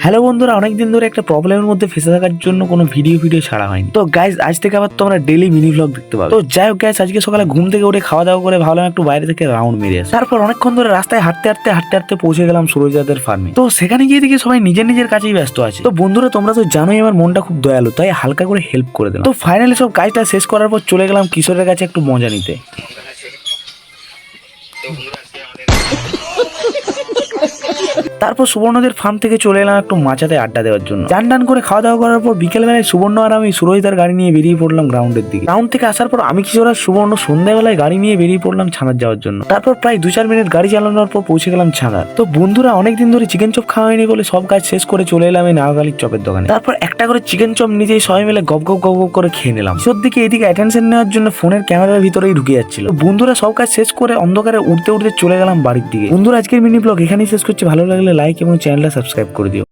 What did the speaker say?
Hello বন্ধুরা, অনেকদিন ধরে একটা প্রবলেমের মধ্যে ফেসে থাকার জন্য কোনো ভিডিও ছাড়া হয়নি। তো গাইজ আজ থেকে আবার তোমরা ডেইলি মিনি ব্লগ দেখতে পাবে। তো যাই হোক গাইজ, আজকে সকালে ঘুম থেকে উঠে খাওয়া দাওয়া করে ভাবলাম একটু বাইরে থেকে রাউন্ড মেরে আসি। তারপর অনেকক্ষণ ধরে রাস্তায় হাঁটতে পৌঁছে গেলাম সুরজদাদের ফার্মে। তো সেখানে গিয়ে দেখি সবাই নিজের কাছেই ব্যস্ত আছে। তো বন্ধুরা, তোমরা তো জানোই আমার মনটা খুব দয়ালু, তাই হালকা করে হেল্প করে দিলাম। তো ফাইনালি সব কাজটা শেষ করার পর চলে গেলাম কিশোরের কাছে একটু মজা নিতে। তারপর সুবর্ণদের ফার্ম থেকে চলে এলাম একটু মাচাতে আড্ডা দেওয়ার জন্য। চান করে খাওয়া দাওয়া করার পর বিকেলবেলায় সুবর্ণ আর আমি সুরজিতার গাড়ি নিয়ে বেরিয়ে পড়লাম গ্রাউন্ডের দিকে। গ্রাউন্ড থেকে আসার পর আমি কিশোর আর সুবর্ণ সন্ধ্যাবেলায় গাড়ি নিয়ে বেরিয়ে পড়লাম ছানার যাওয়ার জন্য। তারপর প্রায় 2-4 মিনিট গাড়ি চালানোর পর পৌঁছে গেলাম ছানার। তো বন্ধুরা, অনেকদিন ধরে চিকেন চপ খাওয়া হয়নি বলে সব কাজ শেষ করে চলে এলাম এই নাগালির চপের দোকানে। তারপর একটা করে চিকেন চপ নিজেই সবাই মিলে গপ করে খেয়ে নিলাম। কিশোর দিকে এদিকে অ্যাটেনশন নেওয়ার জন্য ফোনের ক্যামেরার ভিতরেই ঢুকে যাচ্ছিল। বন্ধুরা, সব কাজ শেষ করে অন্ধকারে উঠতে চলে গেলাম বাড়ির দিকে। বন্ধুরা, আজকের মিনি ব্লগ এখানেই শেষ করছি। ভালো লাগলে লাইক এবং চ্যানেলটা সাবস্ক্রাইব করে দিও।